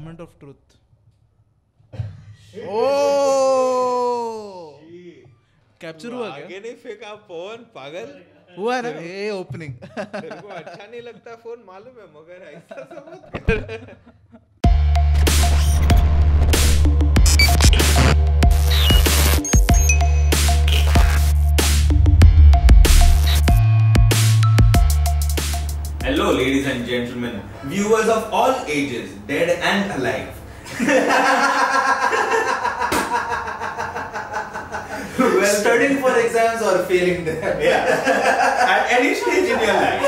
moment of truth. Oh, capture हुआ क्या? आगे नहीं फेंका फोन, पागल हुआ ना ये ओपनिंग. तेरे को अच्छा नहीं लगता फोन मालूम है, मगर ऐसा सब मत कर. Hello, ladies and gentlemen, viewers of all ages, dead and alive. Well, studying for exams or failing them. Yeah. At any stage in your life.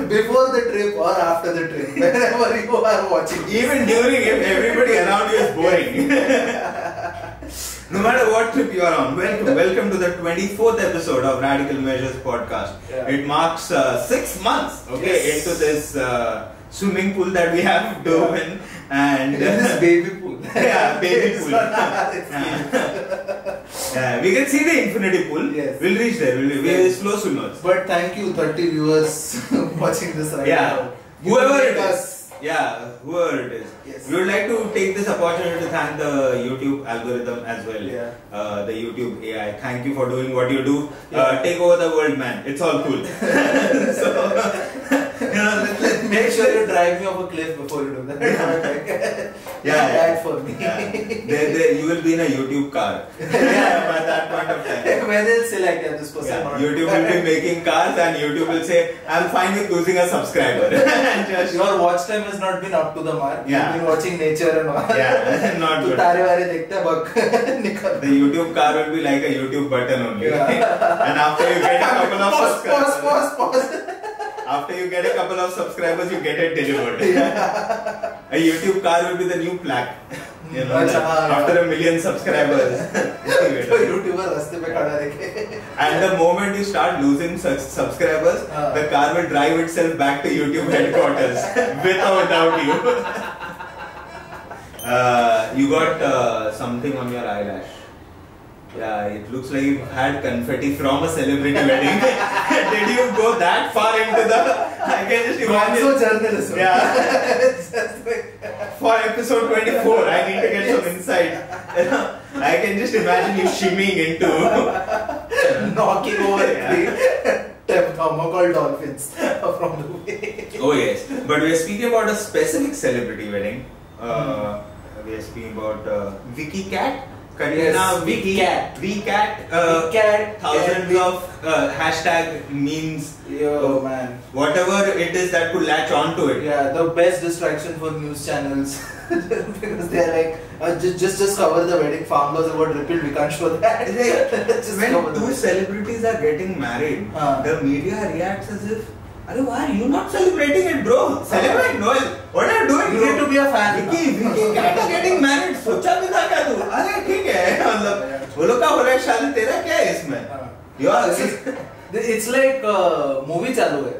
Before the trip or after the trip, whenever you are watching. Even during, if everybody around you is boring. No matter what trip you are on, welcome to the 24th episode of Radical Measures podcast. Yeah. It marks 6 months, Yes. into this swimming pool that we have dove in, and In this baby pool. yeah, baby It's pool. not- Yeah, we can see the infinity pool. Yes. We'll reach there. We're Yes. slow swimmers. But thank you, 30 viewers watching this right Yeah. now. Whoever You it make is. Yeah, whoever it is. Yes. We would like to take this opportunity to thank the YouTube algorithm as well. Yeah. The YouTube AI. Thank you for doing what you do. Yeah. Take over the world, man. It's all cool. So, Make sure you drive me off a cliff before you do that. Yeah. Bad for me. You will be in a YouTube car. Yeah. By that point of time. When they'll select this person. Yeah, not- YouTube will be making cars and YouTube will say, I'm fine with losing a subscriber. And just, Your watch time has not been up to the mark. Yeah. You've been watching nature and all. yeah, not तू good. तारे वारे देखता है बक निकल. The YouTube car will be like a YouTube button only. Yeah. And after you get a couple of Pause, subscribers, pause. after you get a couple of subscribers, you get it delivered. A YouTube car will be the new plaque. You know, Achha, like, yeah. after 1 million subscribers. तो YouTuber रास्ते पे खड़ा रखे. And the moment you start losing such subscribers, the car will drive itself back to YouTube headquarters with or without you. You got something on your eyelash. Yeah, it looks like you had confetti from a celebrity wedding. Did you go that far into the? I can just imagine. Also journalism. Yeah. It's just like For episode 24, I need to get some insight. I can just imagine you shimmying into. knocking over Yeah. the thermocol dolphins from the way. Oh yes, but we are speaking about a specific celebrity wedding. We are speaking about Vicky Cat. Katrina, Yes, Vicky Cat. Cat. Cat. Thousands of hashtag memes. Yo man. Whatever it is that could latch on to it. Yeah, the best distraction for news channels because they're like just cover the wedding. Farm laws about repeal. We can't show that. Just When cover the two wedding. celebrities are getting married, हाँ. the media reacts as if, "Arey, why are you not celebrating it, bro? Celebrate, Noel. What are you doing? You bro? need to be a fan. Vicky Cat are getting married. सोचा भी था क्या तू? अरे ठीक है, मतलब वो लोग का हो रहा है शादी, तेरा क्या है इसमें? You are It's like movie चालू है.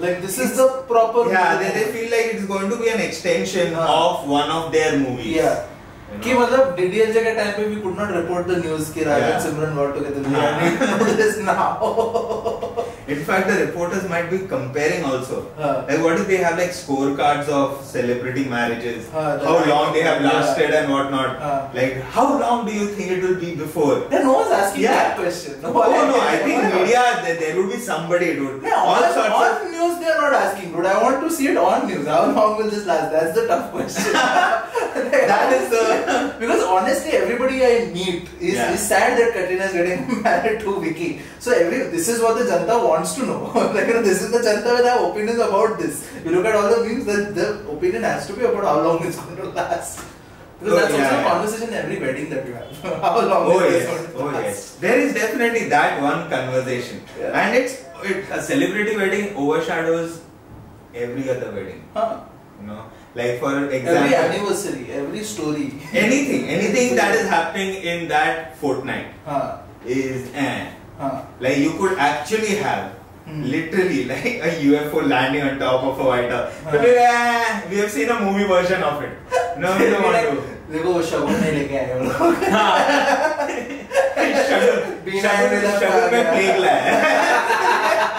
Like this is the proper. yeah, they feel like it's going to be an extension of one of their movies. Yeah. You कि know? मतलब DDLJ के टाइम पे we could not report the news कि Raj Yeah. and Simran got together. We हाँ. need to know this now. In fact, the reporters might be comparing also. हाँ. Like, what if they have like scorecards of celebrity marriages? हाँ, How long they have yeah. lasted and whatnot? हाँ. Like, how long do you think it will be before? Then no one's asking Yeah. that question. No, I think media, there would be somebody, dude. Yeah, All on, sorts of. on news they are not asking, dude. I want to see it on news. How long will this last? That's the tough question. That is the. Because honestly, everybody I meet is sad that Katrina is getting married to Vicky. So this is what the Janta wants to know. Like, this is the Janta when I have opinions about this. You look at all the memes, the opinion has to be about how long it's going to last. Because that's also a conversation in every wedding that you have. How long Oh is yes, this going to oh last? yes. There is definitely that one conversation, Yeah. and a celebrity wedding overshadows every other wedding. Huh. You know, like for Every example, anniversary, every story. anything that is happening in that fortnight Huh. is Huh. like you could actually have literally like a UFO landing on top of a White House. But we have seen a movie version of it. No, we don't want to. देखो वो शगुन नहीं लेके आए वो लोग. बिना शगुन में plague लाया.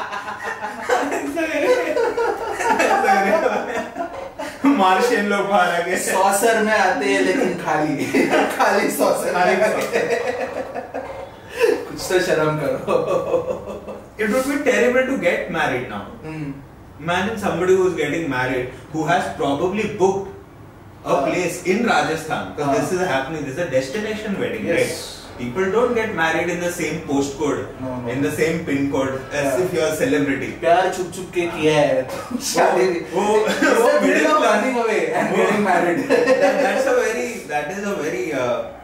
मार्शियन लोग बाहर आ गए. सॉसर में आते हैं लेकिन खाली खाली सॉसर में आके. कुछ तो शर्म करो. It would be terrible to get married now. Imagine somebody who is getting married who has probably booked a place in Rajasthan, because this is happening. This is a destination wedding, Yes. right? People don't get married in the same postcode, No. in the same pin code as if you're a celebrity. प्यार छुप छुप के किया है तो शादी वो middle of running away and getting married. that is a very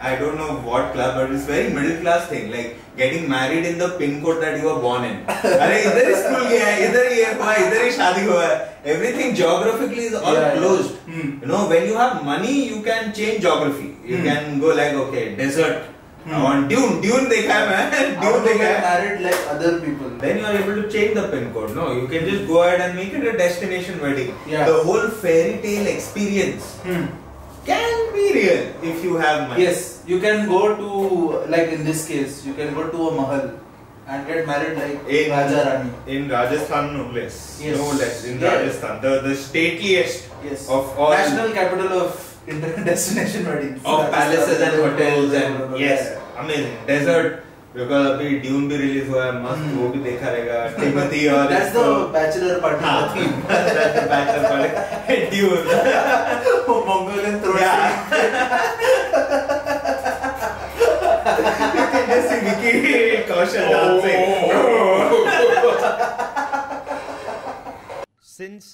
I don't know what club, but it's very middle class thing, like getting married in the pin code that you were born in. अरे इधर ही school गया है, इधर ही हुआ, इधर ही शादी हुआ है. Everything geographically is all closed. You know, when you have money, you can change geography. You can go like, okay, desert. I want Dune देखा है मैं. Dune देखा है. Married like other people. Then you are able to change the pin code. No, you can just go ahead and make it a destination wedding. Yeah. The whole fairy tale experience can be real if you have money. Yes, you can go to, like in this case, you can go to a mahal and get married like Raja Rani. In Rajasthan, no less. Yes. No less. In Yeah. Rajasthan, the stateliest Yes. of all. National capital of destination weddings. Of palaces and hotels Yeah. and yes, amazing. Desert. Because अभी dune भी release हुआ है, मस्त वो भी देखा रहेगा. Timothy और That's the bachelor party theme. That's the bachelor party. Dune. Mongolian throne. Yeah. You can just see Vicky Kaushal dancing. Since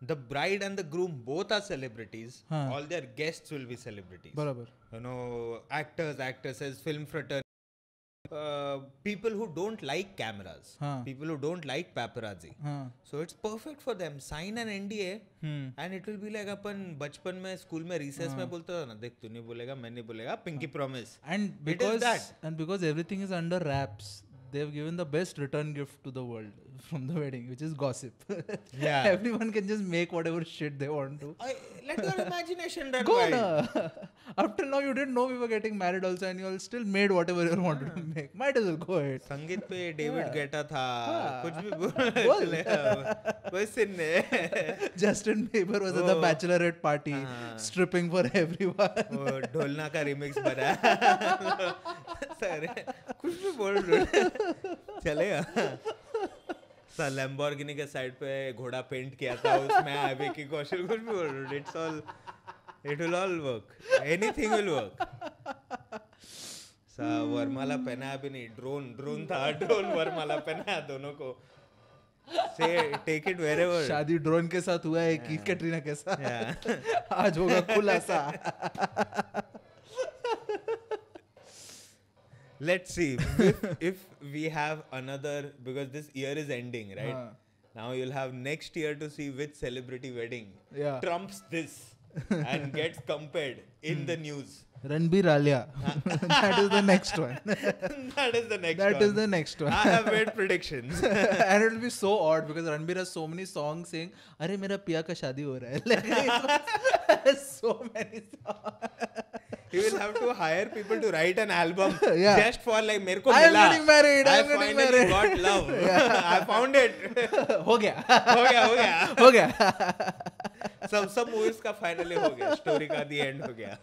the bride and the groom both are celebrities, all their guests will be celebrities. बराबर. You know, actors, actresses, film fraternity. People who don't like cameras, people who don't like paparazzi, so it's perfect for them. Sign an NDA and it will be like अपन बचपन में school में recess में बोलते था ना, देख तू नहीं बोलेगा मैं नहीं बोलेगा, pinky promise. And because everything is under wraps, they've given the best return gift to the world from the wedding, which is gossip. Yeah. Everyone can just make whatever shit they want to. Let your imagination run Go wild. na. Up till now you didn't know we were getting married also, and you all still made whatever you wanted to make. Might as well go ahead. संगीत पे David Guetta था, कुछ भी बोल कोई scene नहीं. Justin Bieber was at the bachelorette party, stripping for everyone. वो ढोलना का रिमिक्स बना. सर कुछ भी बोल चलेगा. लैम्बोर्गिनी के साइड पे घोड़ा पेंट किया था, उसमें विकी कौशल कुछ भी बोल. It's all, it will all work. Anything will work. वरमाला पहना भी नहीं, ड्रोन था, ड्रोन वरमाला पहना दोनों को. से टेक इट वेयरएवर. शादी ड्रोन के साथ हुआ है कि कैटरीना के साथ. आज होगा खुलासा. Let's see if we have another, because this year is ending, right? Now you'll have next year to see which celebrity wedding trumps this and gets compared in the news. Ranbir Alia. That is the next one. That is the next one. That is the next one. I have made predictions. And it will be so odd because Ranbir has so many songs saying, "Arey mera piya ka shaadi ho raha hai." Like so many songs. He will have to hire people to write an album just for like मेरे को I am मिला. getting married. I am getting finally married. got love. I found it. हो गया. हो गया. सब movies का finally हो गया. Story का the end हो गया.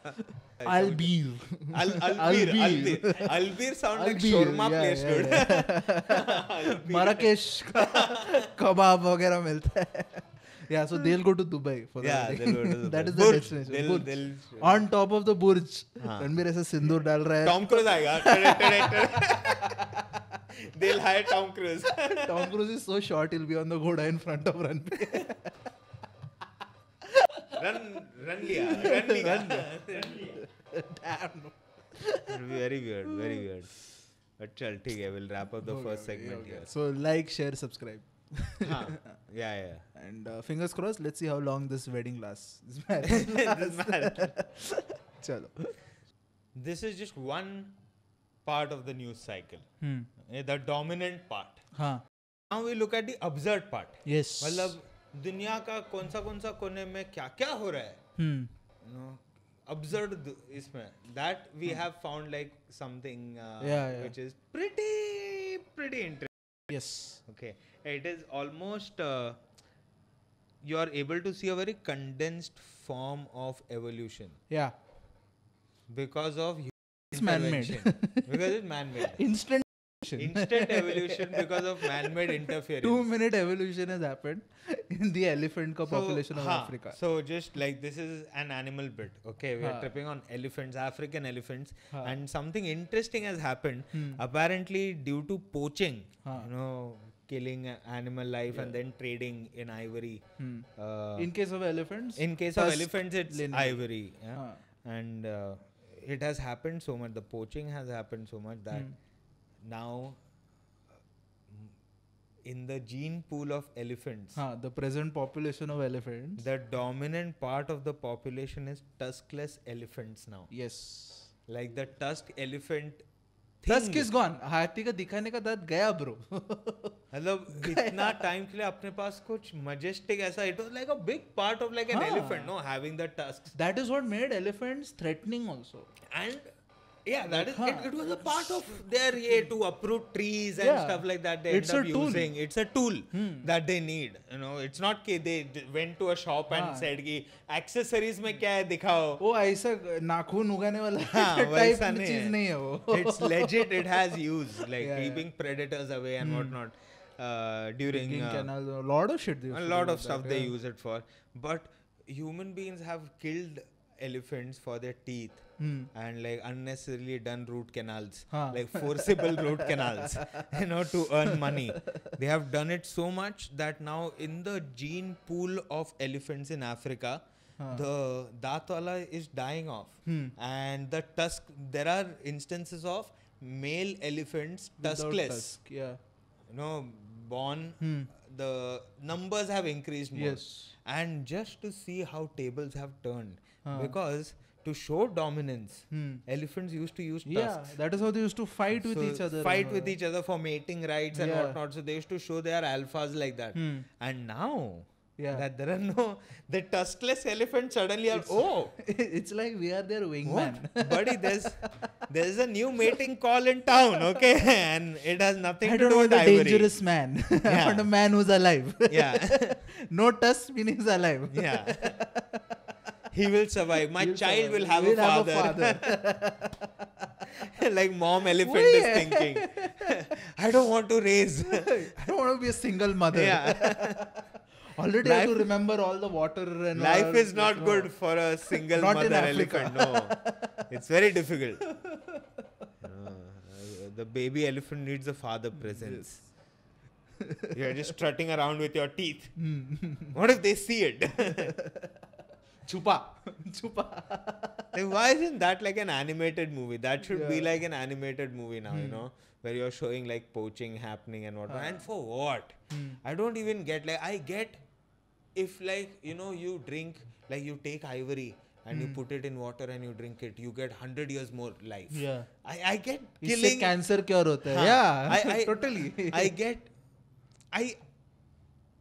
Albir. Albir sound like shawarma place, dude. Marrakesh का कबाब वगैरह मिलता है. Yeah, so they'll go to Dubai for that. they'll go to Dubai. That is the destination. Burj. On top of the Burj. Ranbir ऐसे सिंदूर डाल रहा है. Tom Cruise आएगा. They'll hire Tom Cruise. Tom Cruise is so short, he'll be on the ghoda in front of Ranbir. Run लिया. Damn. Very weird, very weird. But चल ठीक है, we'll wrap up the first segment here. So like, share, subscribe. Yeah. And fingers crossed, let's see how long this wedding lasts. This marriage lasts. Chalo. This is just one part of the news cycle. The dominant part. Now we look at the absurd part. Yes. मतलब दुनिया का कौन सा कोने में क्या क्या हो रहा है. Absurd इसमें. That we have found like something which is pretty interesting. Yes. Okay. It is almost you are able to see a very condensed form of evolution Yeah. because of human It's man-made. intervention. Because it's man-made. Instant Evolution because of man-made interference. 2-minute evolution has happened in the elephant population of हाँ, Africa. So just like this is an animal bit, okay? We are हाँ. tripping on elephants, African elephants, हाँ. and something interesting has happened. Apparently, due to poaching, हाँ. you know, killing animal life and then trading in ivory. In case of elephants, In case of tusk elephants, it's lineage. ivory, yeah? हाँ. And it has happened so much. The poaching has happened so much that now in the gene pool of elephants, The present population of elephants. the dominant part of the population is tuskless elephants now. Yes. Like the tusk elephant Tusk is gone. हाथी का दिखाने का दांत गया bro. मतलब इतना time के लिए अपने पास कुछ majestic ऐसा, it was like a big part of like an हाँ. elephant, no, having the tusks. That is what made elephants threatening also. And yeah, that is हाँ. it was a part of their to uproot trees and Yeah. stuff like that. They It's end up a tool. using. It's a tool that they need. You know, it's not कि they went to a shop and हाँ. said कि accessories में क्या है दिखाओ. वो ऐसा नाखून उगाने वाला हाँ, टाइप वैसा की नहीं चीज है. नहीं है वो. It's legit. It has use like Yeah, keeping predators away and whatnot. During Digging canals, a lot of shit. they used a to lot do of with stuff that, they yeah. use it for. But human beings have killed elephants for their teeth. And like unnecessarily done root canals, हाँ. like forcible root canals, you know, to earn money. They have done it so much that now in the gene pool of elephants in Africa, the daatwala is dying off. And the tusk, there are instances of male elephants Without tuskless. tusk, yeah. You know, born, the numbers have increased more. Yes. And just to see how tables have turned, because to show dominance, elephants used to use Yeah, tusks. that is how they used to fight with So each other. Fight with each other for mating rights and Yeah. whatnot. So they used to show they are alphas like that. And now Yeah. that there are no, the tuskless elephants suddenly are, oh, It's like we are their wingman. what? Buddy, there's a new mating call in town, okay? And it has nothing I to don't do want with a ivory. dangerous man. I Yeah. want a man who's alive. Yeah. No tusk meaning he's alive. Yeah. He will survive. My He'll child survive. will have He'll a father. Like mom elephant Wait. is thinking. I don't want to raise. I don't want to be a single mother. Yeah. Already I have to Life- remember all the water and Life all, is not no. good for a single Not in mother Africa. elephant. No. It's very difficult. The baby elephant needs a father presence. You're just strutting around with your teeth. What if they see it? Chupa. Chupa. Like, why isn't that like an animated movie? That should be Yeah. like an animated movie now, you know, where you're showing like poaching happening and whatnot. And for what? I don't even get, like, I get if like, you know, you drink, like you take ivory and you put it in water and you drink it, you get 100 years more life. Yeah. I get इससे killing. Cancer cure होता है? हाँ, Yeah. Totally.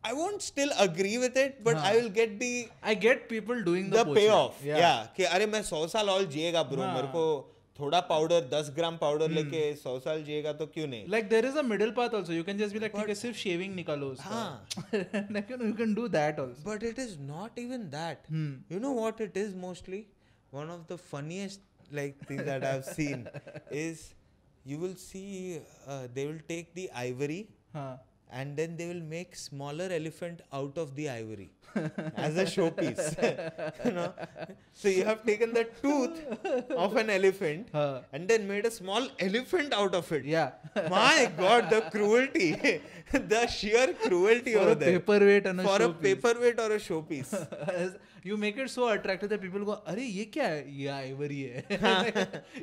I won't still agree with it, but I will get I get people doing the the poaching. payoff. Yeah. Yeah. कि अरे मैं 100 साल और जिएगा bro, हाँ. मेरे को थोड़ा पाउडर 10 ग्राम पाउडर लेके 100 साल जिएगा तो क्यों नहीं? Like there is a middle path also. You can just be like, ठीक है सिर्फ shaving निकालो उसका. हाँ. Like, you can do that also. But it is not even that. You know what it is mostly? One of the funniest like things that I've seen is you will see they will take the ivory हाँ. and then they will make smaller elephant out of the ivory as a showpiece. You know, so you have taken the tooth of an elephant हाँ. and then made a small elephant out of it. Yeah. My God, the cruelty, the sheer cruelty For over a there. paperweight and a For a showpiece. paperweight or a showpiece. You make it so attractive that people go, अरे ये क्या है? ये ivory है.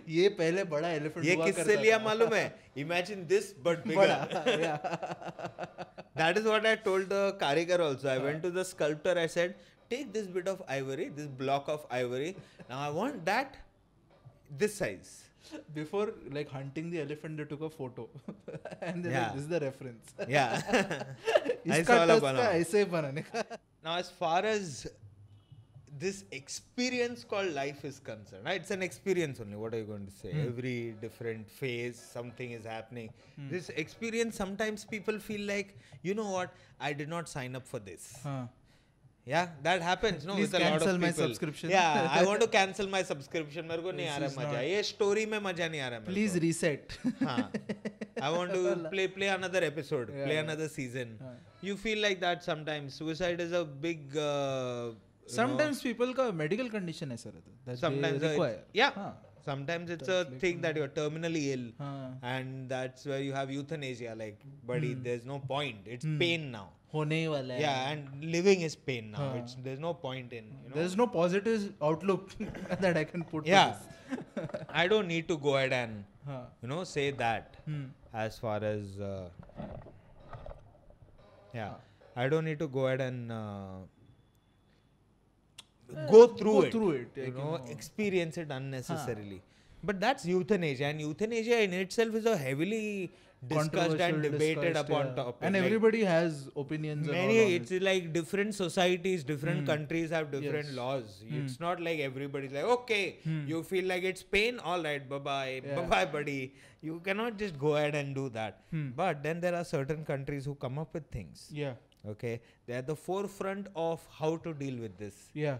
ये पहले बड़ा elephant ये हुआ किससे करता लिया था. मालूम है? Imagine this but bigger. बड़ा. Yeah. That is what I told the karigar also. I went to the sculptor. I said, take this bit of ivory, this block of ivory. Now I want that this size. Before like hunting the elephant, they took a photo, and they're Yeah. like, this is the reference. Yeah. इसका ऐसा वाला tusk बना. का ऐसे ही बनाने का. Now, as far as this experience called life is concerned, right? It's an experience only. What are you going to say? Every different phase, something is happening. This experience, sometimes people feel like, you know what? I did not sign up for this. हाँ. Yeah, that happens. No, Please with a lot of cancel my people. subscription. Yeah, I want to cancel my subscription. मेरे को नहीं आ This रहा is मजा. not- ये story में मजा नहीं आ रहा मेरे Please को. reset. हाँ. I want to play another episode, Yeah, play yeah. another season. हाँ. You feel like that sometimes. Suicide is a big. You Sometimes people का medical condition ऐसा रहता है. know, that sometimes they require. yeah. हाँ. Sometimes it's That's a like thing that you're terminally ill, हाँ. and that's where you have euthanasia. Like, buddy, there's no point. It's pain now. होने ही वाला है. Yeah, and living is pain now. हाँ. There's no point in. You know? There's no positive outlook that I can put. to Yeah. this. I don't need to go ahead and हाँ. say that Hmm. as far as I don't need to go ahead and go through it. like, You know, experience it unnecessarily. But that's euthanasia, and euthanasia in itself is a heavily discussed and controversial, debated discussed, upon yeah. topic. And Like, everybody has opinions. and all many on it's it. like different societies, different countries have different Yes. laws. It's not like everybody's like, okay, you feel like it's pain, all right, bye bye, Yeah. bye bye, buddy. You cannot just go ahead and do that. But then there are certain countries who come up with things. Yeah. Okay, they're at the forefront of how to deal with this. Yeah.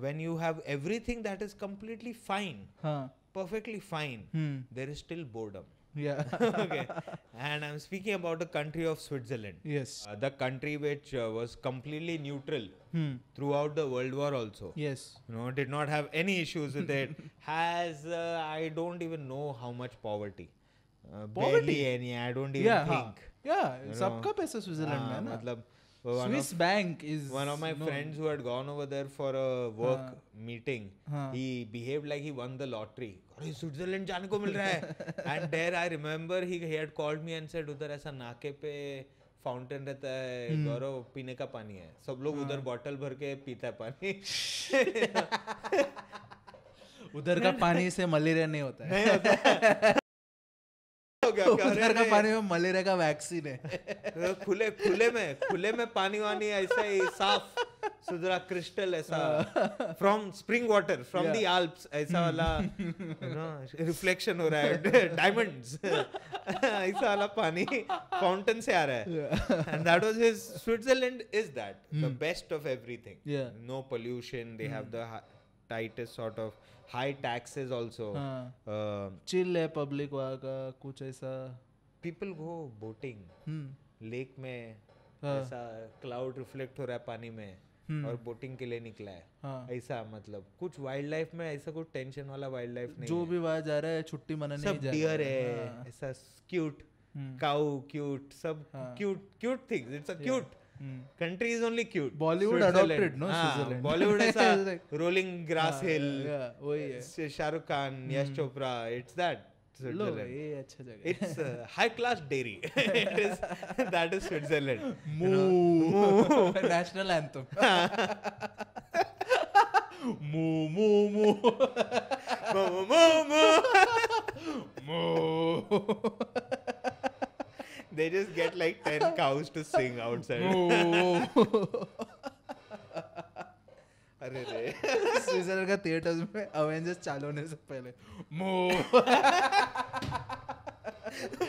When you have everything that is completely fine, Huh. perfectly fine, Hmm. there is still boredom. Yeah. Okay, and I'm speaking about the country of Switzerland. Yes. The country which was completely neutral Hmm. throughout the World War also. Yes. You know, did not have any issues with it. Has I don't even know how much poverty. Poverty? Barely any. I don't even Yeah. think. Yeah. You सबका know, पैसा Switzerland में है ना. मतलब one Swiss of, bank is one of my known. friends who had gone over there for a work meeting, हाँ. he behaved like he won the lottery. अरे Switzerland जाने को मिल रहा है. And there I remember he had called me and said उधर ऐसा नाके पे फाउंटेन रहता है, गौरव पीने का पानी है, सब लोग उधर बॉटल भर के पीता है पानी. उधर का पानी से मलेरिया नहीं होता है. हो गया क्या? उधर का पानी में मलेरिया का वैक्सीन है. खुले में पानी वानी ऐसा ही साफ सुधरा क्रिस्टल ऐसा from spring water from the Alps ऐसा वाला रिफ्लेक्शन हो रहा है डायमंड्स ऐसा वाला पानी फाउंटेन से आ रहा है. And that was his Switzerland is that the best of everything. Yeah. No pollution, they have the tightest sort of high taxes also. Chill है पब्लिक वहाँ का कुछ ऐसा. People go boating. लेक में हाँ. ऐसा क्लाउड रिफ्लेक्ट हो रहा है पानी में और बोटिंग के लिए निकला है. हाँ. ऐसा मतलब कुछ वाइल्ड लाइफ में ऐसा कुछ टेंशन वाला वाइल्ड लाइफ नहीं जो है. भी वहाँ जा रहा है छुट्टी मनाने ही सब जा रहा डियर है हाँ. ऐसा क्यूट काऊ क्यूट सब हाँ. Cute things. It's a cute country is only cute. Bollywood adopted, no, Switzerland. Bollywood ऐसा Like- rolling grass hill, Yeah, वही है. Shahrukh Khan, Yash Chopra, it's that low Switzerland. ये अच्छा जगह है. It's high class dairy. That is Switzerland. Moo. National anthem. Moo moo moo. Moo. They just get like 10 cows to sing outside. अरे रे. Switzerland का theatres में अवेंजर्स चालू होने से पहले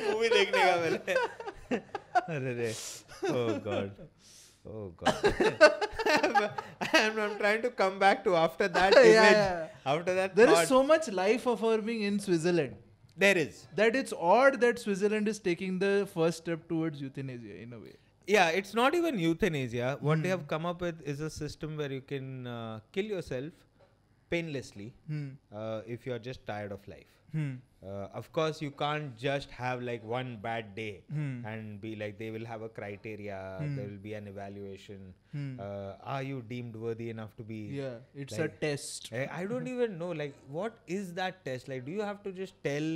मूवी देखने का पहले. अरे रे. Oh God. Oh God. I'm trying to come back to after that image. Yeah. After that There thought. is so much life affirming in Switzerland There is. that it's odd that Switzerland is taking the first step towards euthanasia in a way. Yeah, it's not even euthanasia. What they have come up with is a system where you can kill yourself painlessly if you are just tired of life. Of course, you can't just have like one bad day and be like, they will have a criteria, there will be an evaluation. Are you deemed worthy enough to be? Yeah, it's like, a test. I don't even know, like, what is that test? Like, do you have to just tell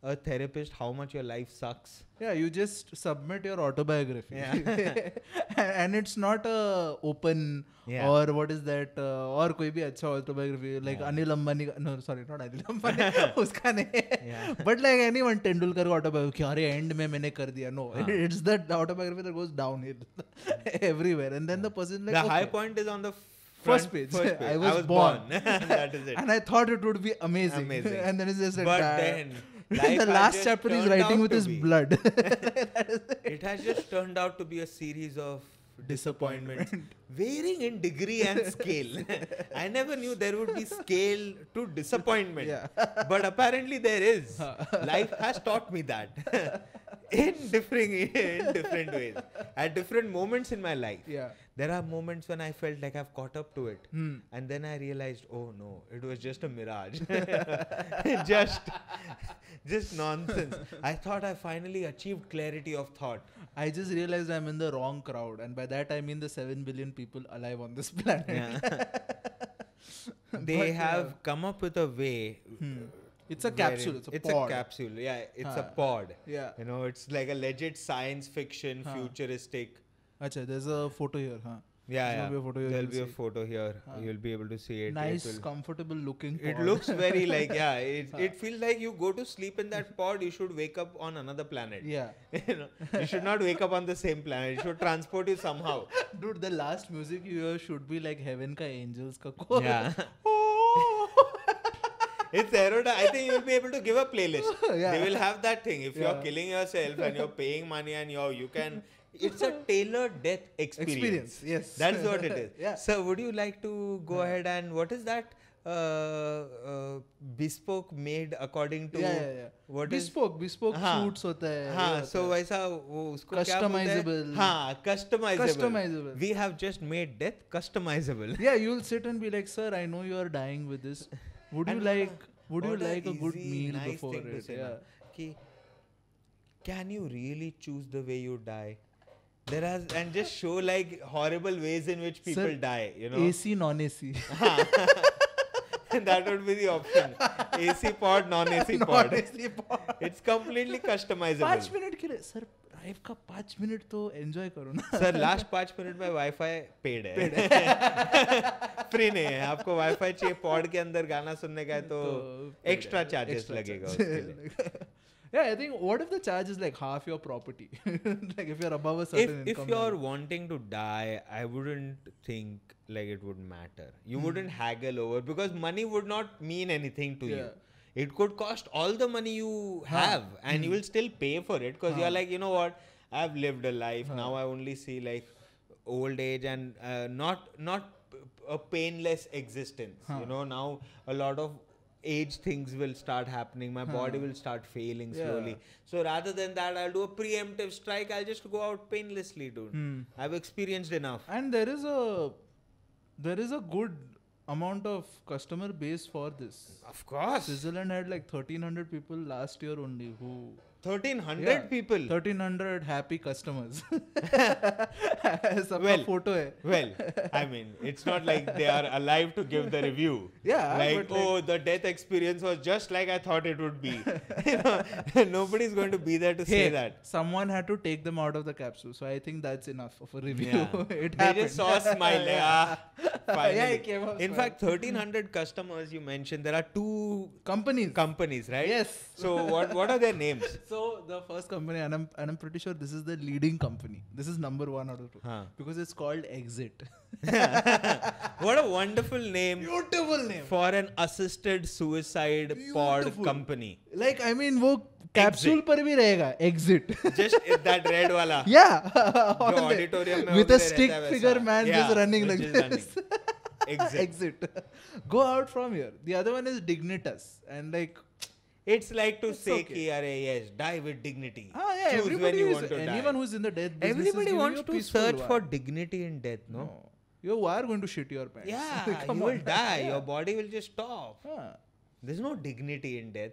a therapist how much your life sucks? Yeah, you just submit your autobiography. Yeah. And it's not a open Yeah. or what is that और कोई भी अच्छा autobiography like Anil Ambani का, no sorry not Anil Ambani उसका नहीं Yeah. but like anyone Tendulkar का autobiography अरे end में मैंने कर दिया no it's the autobiography that goes downhill everywhere and then the person like The high okay, point is on the first page. I was born. That is it. and I thought it would be amazing, Amazing. and then it's just like But that. then the life has last just chapter he's turned writing out with to his be. blood. It has just turned out to be a series of disappointments, varying in degree and scale. I never knew there would be scale to disappointment, but apparently there is. Life has taught me that in different ways at different moments in my life. Yeah. There are moments when I felt like I've caught up to it, and then I realized, oh no, it was just a mirage. just nonsense. I thought I finally achieved clarity of thought. I just realized I'm in the wrong crowd, and by that I mean the 7 billion people alive on this planet. Yeah. They have come up with a way. It's a capsule. It's a pod. A capsule. Yeah, it's a pod. Yeah. You know, it's like a legit science fiction, futuristic. Acha, there's a photo here. Yeah, There'll be a photo here. There'll be a photo here. You'll be able to see it. Nice, comfortable looking pod. It looks very like, it feels like you go to sleep in that pod, you should wake up on another planet. Yeah. You know, you should not wake up on the same planet. It should transport you somehow. Dude, the last music you hear should be like Heaven Ka Angels Ka Chorus. Yeah. It's aerodynamic. I think you'll be able to give a playlist. They will have that thing. If you're killing yourself and you're paying money and you can... It's a tailored death experience. Yes. That's what it is. Yeah. So would you like to go ahead and... What is that? Bespoke made according to... What bespoke suits hota hai. So वैसा वो उसको क्या customizable. Customizable. We have just made death customizable. Yeah, you'll sit and be like, sir, I know you are dying with this. Would you like a good meal nice before thing to it? say, Yeah. Ki, can you really choose the way you die? There are, and just show like horrible ways in which people die, you know. AC, non-AC. That would be the option. AC pod, non-AC pod. Non-AC pod. It's completely customizable. 5 minute के लिए sir drive का 5 minute तो enjoy करो ना. Sir last 5 minute में wifi paid है. Free नहीं है. आपको वाईफाई चाहिए पॉड के अंदर गाना सुनने का है तो एक्स्ट्रा चार्जेस लगेगा उसके लिए. Yeah, I think what if the charge is like half your property? Like if you're above a certain income. If you're wanting to die, I wouldn't think like it would matter. You wouldn't haggle over because money would not mean anything to you. It could cost all the money you have and you will still pay for it because you're like, you know what, I've lived a life. Now I only see like old age and not a painless existence. You know, now a lot of age things will start happening. My body will start failing slowly. So rather than that, I'll do a preemptive strike. I'll just go out painlessly, dude. I've experienced enough. And there is a good amount of customer base for this. Of course. Switzerland had like 1,300 people last year only who... 1,300 people? 1,300 happy customers. Well, I mean, it's not like they are alive to give the review. Yeah. Like, the death experience was just like I thought it would be. You know, nobody's going to be there to say that. Someone had to take them out of the capsule. So I think that's enough of a review. Yeah. It they happened. just saw a smile. Finally. Yeah, it came out In smile. fact, 1,300 customers you mentioned. There are 2 companies, right? Yes. So what are their names? So the first company, and I'm pretty sure this is the leading company. This is number 1 out of 2 because it's called Exit. What a wonderful name! Beautiful name for an assisted suicide pod company. Like I mean, वो capsule पर भी रहेगा Exit. Just that red wala. Yeah. जो auditorium में with a stick figure man just running like this. Exit. Go out from here. The other one is Dignitas, and like. It's like to say ki yes, die with dignity. Yeah, choose when you want to anyone die. who's in the death business Everybody wants to search for war. dignity in death, no? You are going to shit your pants. Yeah, you will die. Your body will just stop. There's no dignity in death.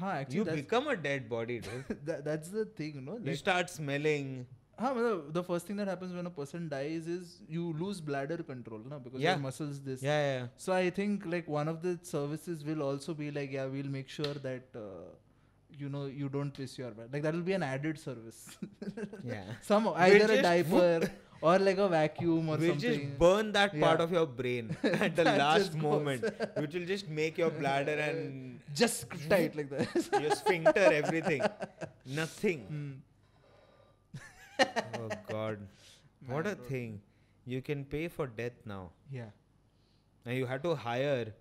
Actually, you become a dead body, dude. That's the thing, no? Like, you start smelling. The first thing that happens when a person dies is you lose bladder control, no? Because your muscles this. Yeah. So I think like one of the services will also be like, we'll make sure that you don't piss your bed. Like that will be an added service. Yeah. Either a diaper or like a vacuum or we'll something. We'll just burn that part of your brain at the last moment, which will just make your bladder and just tight like that. Your sphincter, everything, nothing. Oh God, what a thing! You can pay for death now. Yeah. And you had to hire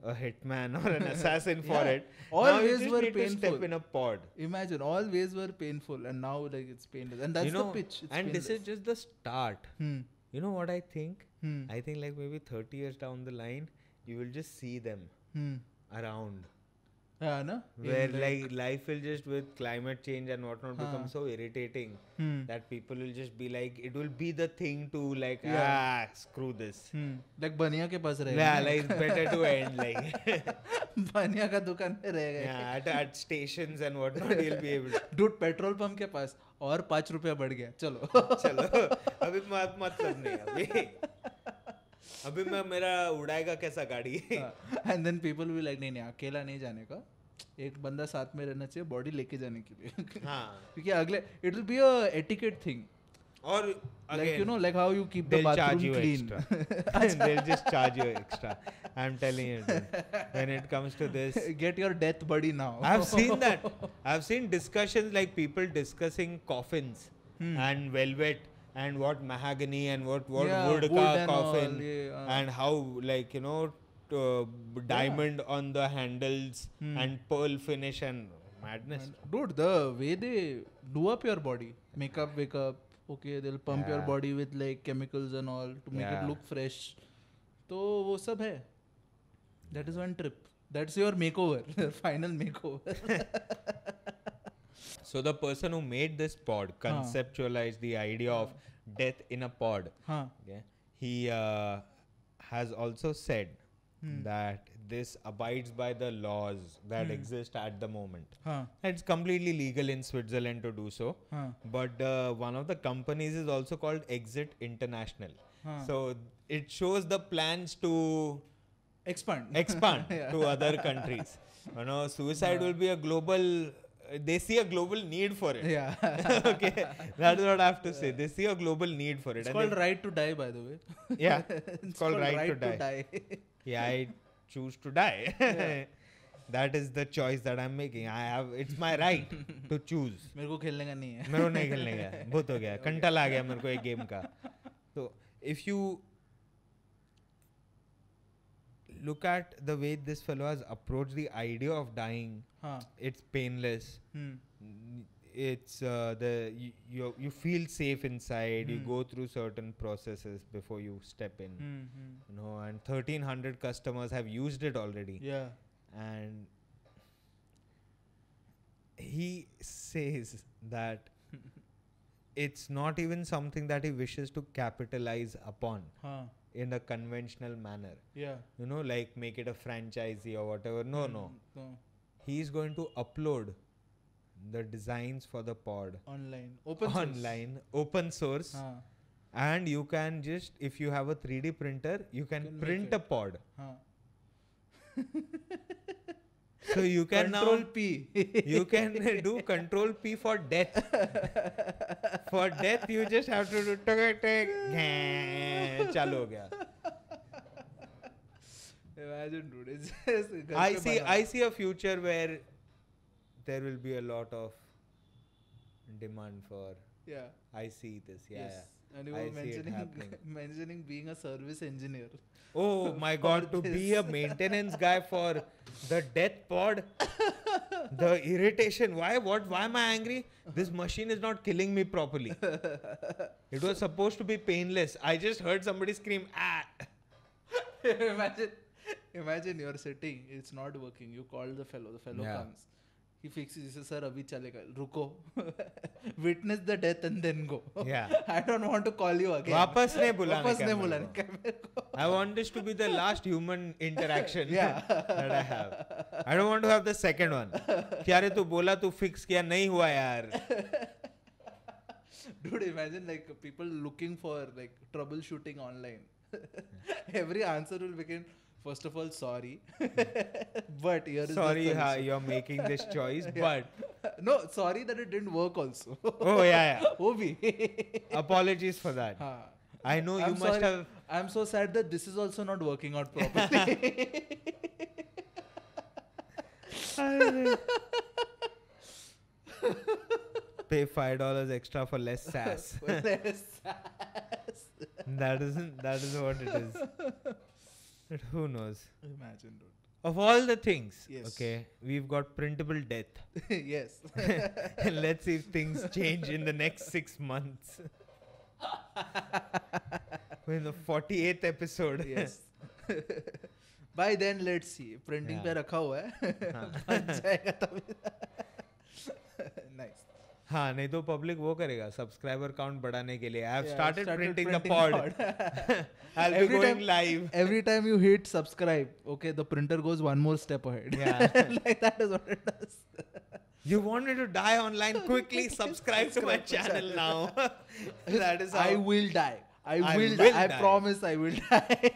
a hitman or an assassin for Yeah. it. All Now you ways just were need to painful. step in a pod. Imagine, all ways were painful, and now like it's painless, and that's You know, the pitch. It's and this is painless. just the start. Hmm. You know what I think? Hmm. I think like maybe 30 years down the line, you will just see them Hmm. around. Yeah, no? Where In like life will just with climate change and whatnot become Huh. so irritating Hmm. that people will just be like, it will be the thing to like, Yeah. screw this. Like बनिया के पास रह Yeah, गए। like it's better to end like बनिया का दुकान पे रह गए। yeah, at stations and whatnot you'll be able to Dude, petrol pump के पास और 5 रुपया बढ़ गया, चलो। चलो अभी मतलब नहीं अभी मैं मेरा उड़ाएगा कैसा गाड़ी And then people will be like, नहीं अकेला नहीं जाने का, एक बंदा साथ में रहना चाहिए बॉडी लेके जाने के लिए। हाँ क्योंकि अगले it will be a etiquette thing. और Like you know, like how you keep the they'll charge bathroom you clean. extra. They'll just charge you extra. I'm telling you, dude. When it comes to this, Get your death buddy now. I've seen that. I've seen discussions like people discussing coffins and velvet and what mahogany and what Yeah, wood wood ka and all, coffin yeah, and how like you know diamond on the handles and pearl finish and madness. Dude, the way they do up your body, makeup, wake up, okay, they'll pump your Yeah. body with like chemicals and all to make Yeah. it look fresh. तो वो सब है. That is one trip. That's your makeover, final makeover. So the person who made this pod conceptualized the idea of death in a pod. हाँ. Okay. He has also said that this abides by the laws that exist at the moment. हाँ. It's completely legal in Switzerland to do so. हाँ. But one of the companies is also called Exit International. Huh. So it shows the plans to Expand. Yeah. to other countries. You know, suicide will be a global. They see a global need for it. Yeah. Okay, that's what I have to say. They see a global need for it. It's And called they- right to die, by the way. Yeah, It's called right to die. Yeah, I choose to die. That is the choice that I'm making. I have. It's my right to choose. मेरे को खेलने का नहीं है. मेरे को नहीं खेलने का है, बहुत हो गया, कंटल आ गया मेरे को एक गेम का. So if you look at the way this fellow has approached the idea of dying, हाँ. it's painless. It's you feel safe inside. You go through certain processes before you step in. You know, and 1,300 customers have used it already. Yeah. And he says that it's not even something that he wishes to capitalize upon हाँ. in a conventional manner. Yeah. You know, like make it a franchisee or whatever. No. No. He's going to upload the designs for the pod Online. Open source. online, open source. हाँ. And you can just, if you have a 3D printer, you can can print make a pod. हाँ. So you can Control now P. you can do Control P for death. For death, you just have to do चालू हो गया. Imagine, dude. It's just I see a future where there will be a lot of demand for. Yeah. I see this. Yeah. Yes. And you I were see it happening. mentioning being a service engineer. Oh my God! To be a maintenance guy for the death pod, the irritation. Why? What? Why am I angry? This machine is not killing me properly. It was supposed to be painless. I just heard somebody scream, ah! Imagine you're sitting, it's not working. You call the fellow Yeah. comes. He fixes. He says, "Sir, abhi chalega. Ruko. Witness the death and then go." Yeah. I don't want to call you again. वापस नहीं बुलाने वापस का नहीं मेरे बुलाने को. का मेरे को. I want this to be the last human interaction Yeah. that I have. I don't want to have the second one. कि अरे तू बोला तू fix किया नहीं हुआ यार. Dude, imagine like people looking for like troubleshooting online. Every answer will begin, first of all, sorry. But here is Sorry, the solution. you're making this choice, Yeah. but No, sorry that it didn't work also. oh yeah. वो भी. Apologies for that. हाँ. I know you I'm must sorry. have. I'm so sad that this is also not working out properly. Pay $5 extra for less sass. That is what it is. But who knows? Imagine, dude. Of all the things, Yes. okay, we've got printable death. Yes. And let's see if things change in the next 6 months. We're in the 48th episode. Yes. By then let's see. Printing Yeah. पे रखा हुआ है. बन जाएगा तभी. Nice. हाँ, नहीं तो पब्लिक वो करेगा सब्सक्राइबर काउंट बढ़ाने के लिए. I have Yeah, started printing the printing pod. I'll be Every going time- live. Every time you hit subscribe, okay, the printer goes one more step ahead. Yeah. Like that is what it does. You want me to die online? Quickly subscribe to my channel now. That is how. I will die. I I will will die. I die. promise I will die.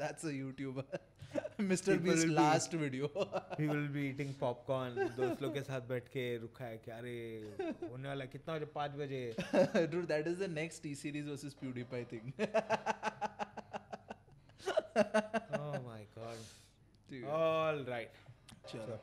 That's a YouTuber. Mr. People Beast's will be- last video. We will be eating popcorn. दोस्त लोग के साथ बैठ के रुका है कि अरे होने वाला कितना बजे 5 बजे. Dude, that is the next T-Series versus PewDiePie thing. Oh my god. Dude. All right. Chalo.